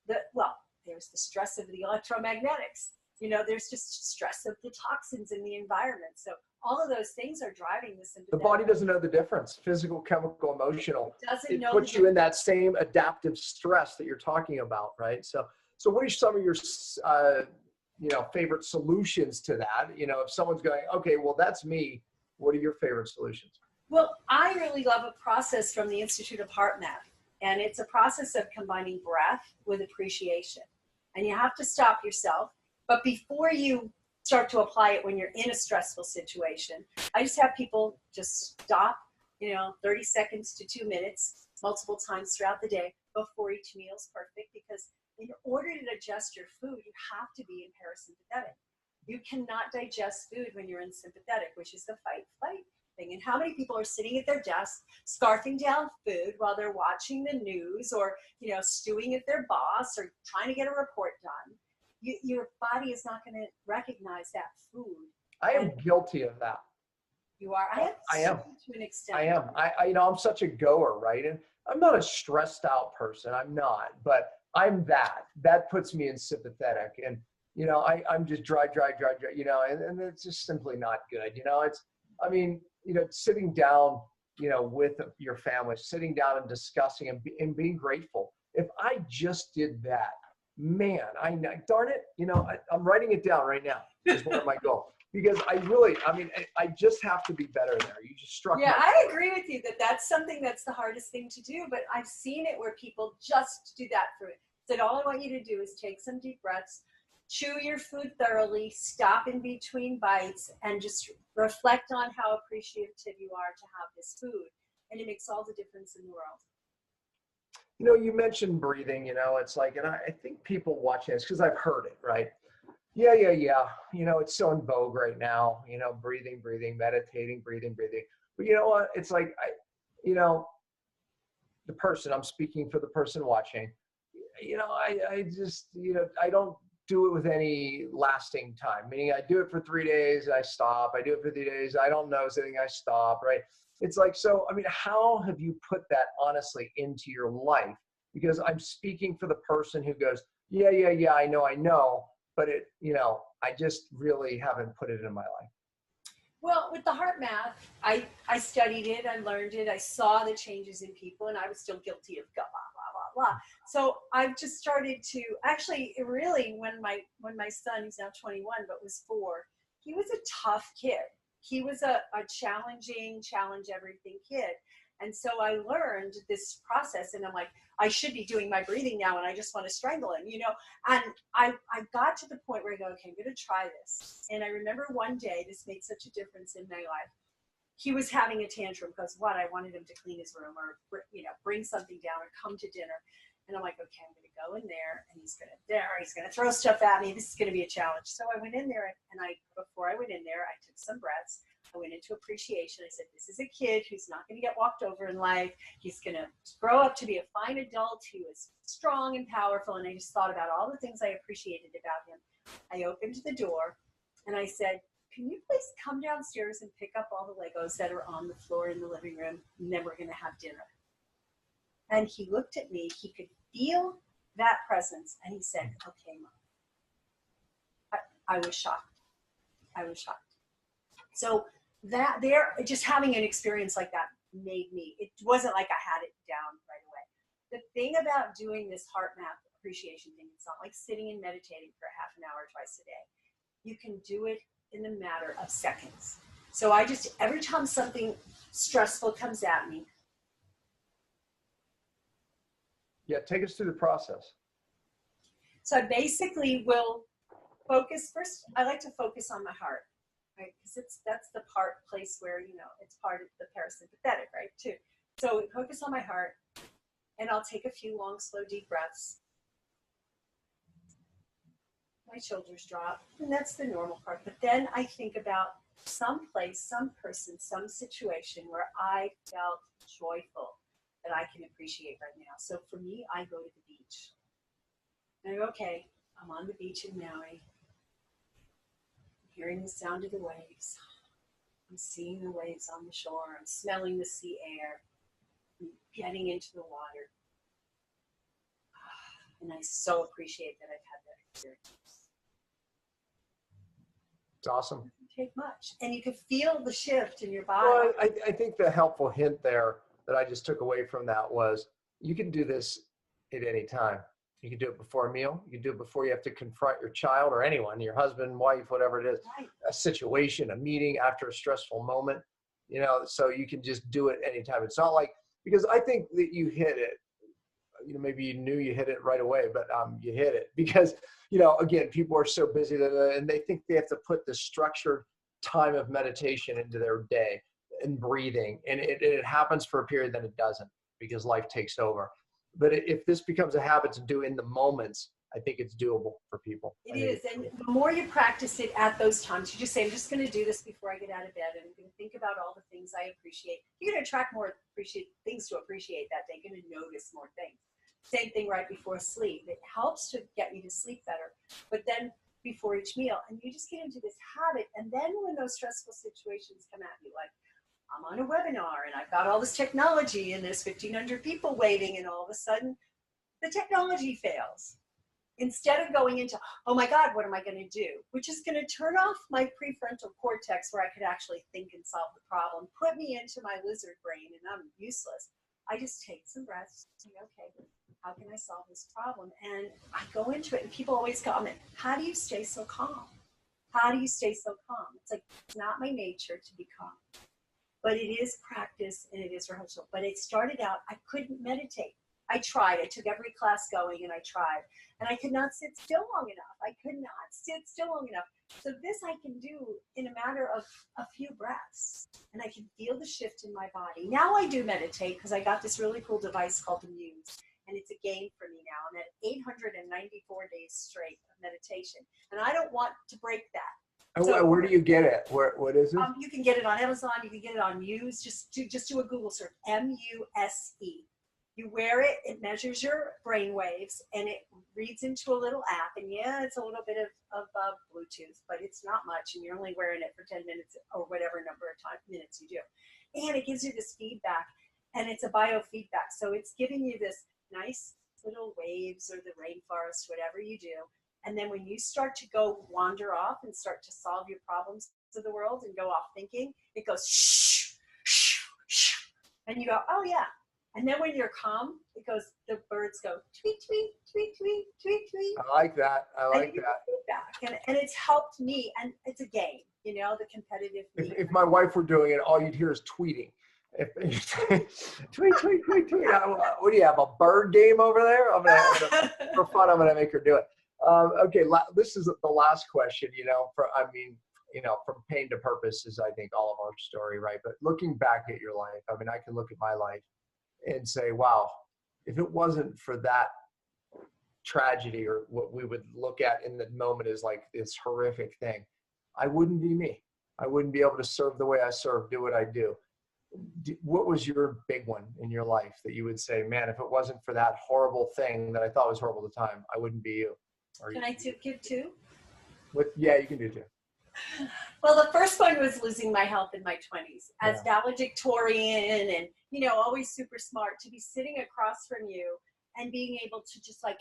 there's the stress of the electromagnetics, there's just stress of the toxins in the environment. So all of those things are driving this. The body doesn't know the difference, physical, chemical, emotional. It puts you in that same adaptive stress that you're talking about, right? So what are some of your, favorite solutions to that? If someone's going, okay, well, that's me, what are your favorite solutions? Well, I really love a process from the Institute of Heart Math, and it's a process of combining breath with appreciation. And you have to stop yourself, but before you start to apply it when you're in a stressful situation, I just have people just stop, 30 seconds to 2 minutes, multiple times throughout the day before each meal is perfect, because in order to digest your food, you have to be in parasympathetic. You cannot digest food when you're in sympathetic, which is the fight-flight thing. And how many people are sitting at their desk, scarfing down food while they're watching the news, or, stewing at their boss, or trying to get a report done? Your body is not going to recognize that food. I am guilty of that. You are? I am. To an extent. I am. I'm such a goer, right? And I'm not a stressed out person. I'm not, but I'm that. That puts me in sympathetic. And, I'm just dry, and it's just simply not good. Sitting down, with your family, sitting down and discussing and being grateful. If I just did that, man, darn it, I'm writing it down right now. Is one of my goals. Because I just have to be better there. You just struck me. Yeah, I agree with you that's something that's the hardest thing to do, but I've seen it where people just do that for it. Said, all I want you to do is take some deep breaths, chew your food thoroughly, stop in between bites, and just reflect on how appreciative you are to have this food. And it makes all the difference in the world. You mentioned breathing, it's like, and I think people watching this, because I've heard it, right? Yeah. It's so in vogue right now, breathing, meditating, breathing. But you know what? It's like, the person, I'm speaking for the person watching, I just, I don't do it with any lasting time. Meaning I do it for 3 days, I stop. I do it for 3 days, I don't notice anything, I stop, right? It's like, so, how have you put that honestly into your life? Because I'm speaking for the person who goes, yeah, I know, but I just really haven't put it in my life. Well, with the heart math, I studied it, I learned it, I saw the changes in people, and I was still guilty of blah, blah, blah, blah. So I've just started to, actually, really, when my son, he's now 21, but was 4, he was a tough kid. he was a challenging, challenge everything kid. And so I learned this process, and I'm like, I should be doing my breathing now, and I just want to strangle him, And I got to the point where I go, okay, I'm going to try this. And I remember one day, this made such a difference in my life. He was having a tantrum because I wanted him to clean his room or, bring something down or come to dinner. And I'm like, okay, I'm going to go in there, and he's going to throw stuff at me. This is going to be a challenge. So I went in there, and before I went in there, I took some breaths. I went into appreciation. I said, this is a kid who's not going to get walked over in life. He's going to grow up to be a fine adult who is strong and powerful. And I just thought about all the things I appreciated about him. I opened the door, and I said, can you please come downstairs and pick up all the Legos that are on the floor in the living room, and then we're going to have dinner. And he looked at me. He could feel that presence, and he said, okay, Mom. I was shocked. So that just having an experience like that made me, it wasn't like I had it down right away. The thing about doing this heart map appreciation thing, it's not like sitting and meditating for half an hour twice a day. You can do it in a matter of seconds. So every time something stressful comes at me. Yeah, take us through the process. So I basically will focus first. I like to focus on my heart, right? Because that's the place where, it's part of the parasympathetic, right, too. So focus on my heart, and I'll take a few long, slow, deep breaths. My shoulders drop, and that's the normal part. But then I think about some place, some person, some situation where I felt joyful that I can appreciate right now. So for me, I go to the beach. And I go, okay, I'm on the beach in Maui. I'm hearing the sound of the waves. I'm seeing the waves on the shore. I'm smelling the sea air. I'm getting into the water. And I so appreciate that I've had that experience. It's awesome. It doesn't take much. And you can feel the shift in your body. Well, I think the helpful hint there that I just took away from that was you can do this at any time. You can do it before a meal. You can do it before you have to confront your child or anyone, your husband, wife, whatever it is, right. A situation, a meeting, after a stressful moment, so you can just do it anytime. It's not like, because I think that you hit it, maybe you knew you hit it right away, but you hit it because, again, people are so busy and they think they have to put the structured time of meditation into their day and breathing. And it happens for a period, then it doesn't because life takes over. But if this becomes a habit to do in the moments, I think it's doable for people. It is. And the more you practice it at those times, you just say, I'm just going to do this before I get out of bed. And I'm going to think about all the things I appreciate. You're going to attract more things to appreciate that day. You're going to notice more things. Same thing right before sleep. It helps to get you to sleep better. But then before each meal, and you just get into this habit. And then when those stressful situations come at you, like I'm on a webinar and I've got all this technology and there's 1,500 people waiting, and all of a sudden the technology fails. Instead of going into, oh my God, what am I going to do? Which is going to turn off my prefrontal cortex where I could actually think and solve the problem, put me into my lizard brain, and I'm useless. I just take some breaths and say, okay, how can I solve this problem? And I go into it, and people always comment, how do you stay so calm? How do you stay so calm? It's like, it's not my nature to be calm. But it is practice and it is rehearsal. But it started out, I couldn't meditate. I tried. I took every class going and I tried. And I could not sit still long enough. I could not sit still long enough. So this I can do in a matter of a few breaths. And I can feel the shift in my body. Now I do meditate because I got this really cool device called the Muse. And it's a game for me now. I'm at 894 days straight of meditation. And I don't want to break that. And so, where do you get it? What is it? You can get it on Amazon. You can get it on Muse. Just do a Google search, M-U-S-E. You wear it, it measures your brain waves, and it reads into a little app. And yeah, it's a little bit of Bluetooth, but it's not much. And you're only wearing it for 10 minutes or whatever number of minutes you do. And it gives you this feedback, and it's a biofeedback. So it's giving you this nice little waves or the rainforest, whatever you do. And then when you start to go wander off and start to solve your problems of the world and go off thinking, it goes shh, shh, shh. And you go, oh yeah. And then when you're calm, it goes, the birds go tweet, tweet, tweet, tweet, tweet, tweet. I like that. I like that. Feedback. And it's helped me, and it's a game. you know, the competitive. If my wife were doing it, all you'd hear is tweeting. Tweet. What do you have, a bird game over there? For fun, I'm gonna make her do it. Okay, this is the last question. From pain to purpose is, I think, all of our story, right? But looking back at your life, I mean, I can look at my life and say, wow, if it wasn't for that tragedy, or what we would look at in the moment as like this horrific thing, I wouldn't be me. I wouldn't be able to serve the way I serve, do what I do. What was your big one in your life that you would say, man, if it wasn't for that horrible thing that I thought was horrible at the time, I wouldn't be you? Can I give two? Yeah, you can do two. Well, the first one was losing my health in my 20s. As valedictorian and, you know, always super smart, to be sitting across from you and being able to just like,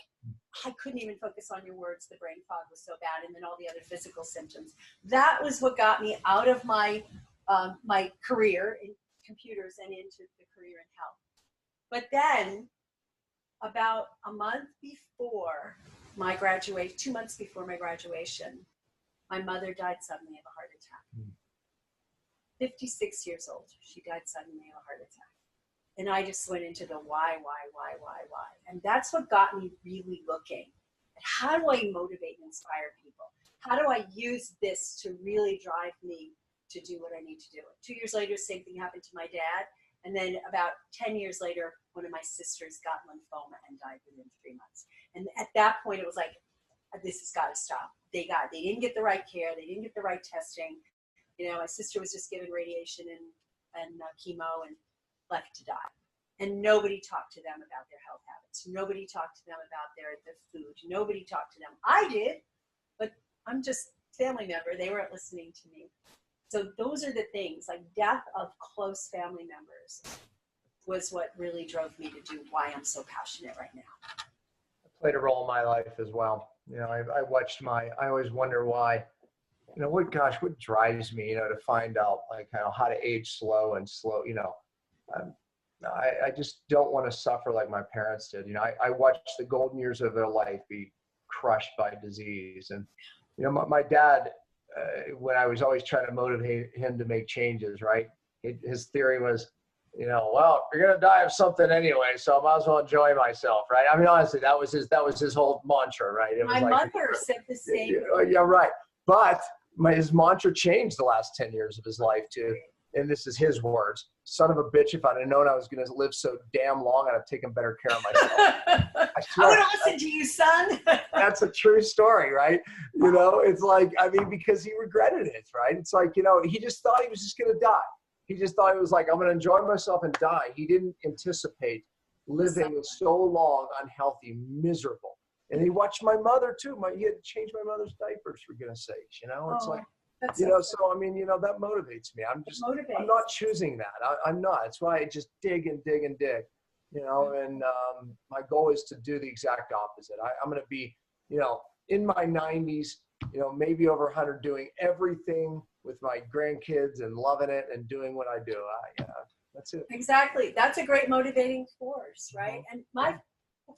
I couldn't even focus on your words. The brain fog was so bad. And then all the other physical symptoms. That was what got me out of my my career in computers and into the career in health. But then about a month before my graduation, 2 months before my graduation, my mother died suddenly of a heart attack. 56 years old. She died suddenly of a heart attack. And I just went into the why. And that's what got me really looking at how do I motivate and inspire people? How do I use this to really drive me to do what I need to do? 2 years later, same thing happened to my dad. And then about 10 years later, one of my sisters got lymphoma and died within 3 months. And at that point, it was like, this has got to stop. They didn't get the right care. They didn't get the right testing. You know, my sister was just given radiation and chemo and left to die. And nobody talked to them about their health habits. Nobody talked to them about their food. Nobody talked to them. I did, but I'm just a family member. They weren't listening to me. So those are the things, like death of close family members was what really drove me to do why I'm so passionate right now. It played a role in my life as well. You know, I always wonder why, you know, what drives me, you know, to find out like how to age slow, you know, I just don't want to suffer like my parents did. You know, I watched the golden years of their life be crushed by disease. And, you know, my dad, when I was always trying to motivate him to make changes, right? His theory was, you know, well, you're going to die of something anyway, so I might as well enjoy myself, right? I mean, honestly, that was his whole mantra, right? It was my mother said the same. Yeah, right. But his mantra changed the last 10 years of his life too. And this is his words: son of a bitch, if I'd have known I was going to live so damn long, I'd have taken better care of myself. I would have listened to you, son. That's a true story, right? You know, it's like, I mean, because he regretted it, right? It's like, you know, he just thought he was just going to die. He just thought it was like, I'm going to enjoy myself and die. He didn't anticipate living so long unhealthy, miserable. And he watched my mother too. He had to change my mother's diapers, for goodness sakes, you know? It's like, you know, so I mean, you know, that motivates me. I'm not choosing that. I'm not. It's why I just dig and dig and dig, you know, and my goal is to do the exact opposite. I'm going to be, you know, in my 90s, you know, maybe over 100, doing everything with my grandkids and loving it and doing what I do. That's it. Exactly. That's a great motivating force, right? And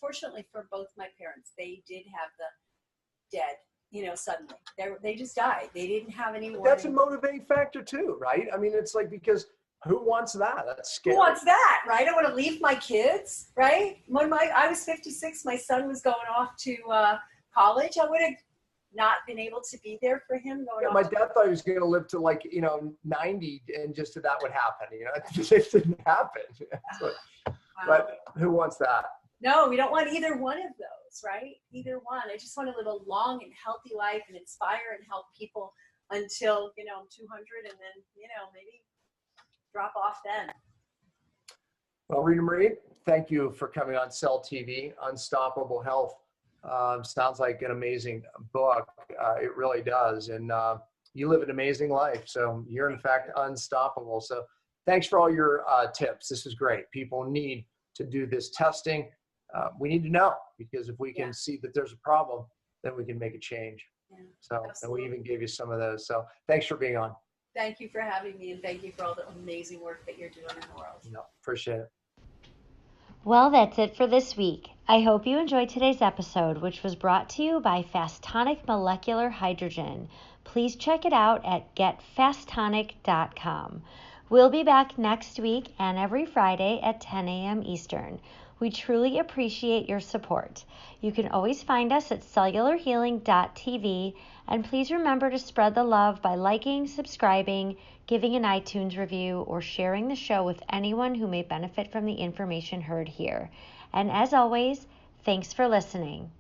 fortunately for both my parents, they did have the dead. You know, suddenly they just died. They didn't have any warning. That's a motivating factor too, right? I mean, it's like, because who wants that? That's scary. Who wants that, right? I want to leave my kids, right? When I was 56, my son was going off to college. I would have not been able to be there for him going off. My dad thought he was going to live to like, you know, 90 and just that would happen. You know, it didn't happen. But who wants that? No, we don't want either one of those, right? Either one. I just want to live a long and healthy life and inspire and help people until, you know, I'm 200 and then, you know, maybe drop off then. Well, Ritamarie, thank you for coming on Cell TV, Unstoppable Health. Sounds like an amazing book. It really does. And you live an amazing life. So you're, in fact, unstoppable. So thanks for all your tips. This is great. People need to do this testing. We need to know, because if we can see that there's a problem, then we can make a change. Yeah, so, and we even gave you some of those. So thanks for being on. Thank you for having me, and thank you for all the amazing work that you're doing in the world. No, appreciate it. Well, that's it for this week. I hope you enjoyed today's episode, which was brought to you by Fast Tonic Molecular Hydrogen, please check it out at getfasttonic.com. We'll be back next week and every Friday at 10 a.m. Eastern. We truly appreciate your support. You can always find us at cellularhealing.tv, and please remember to spread the love by liking, subscribing, giving an iTunes review, or sharing the show with anyone who may benefit from the information heard here. And as always, thanks for listening.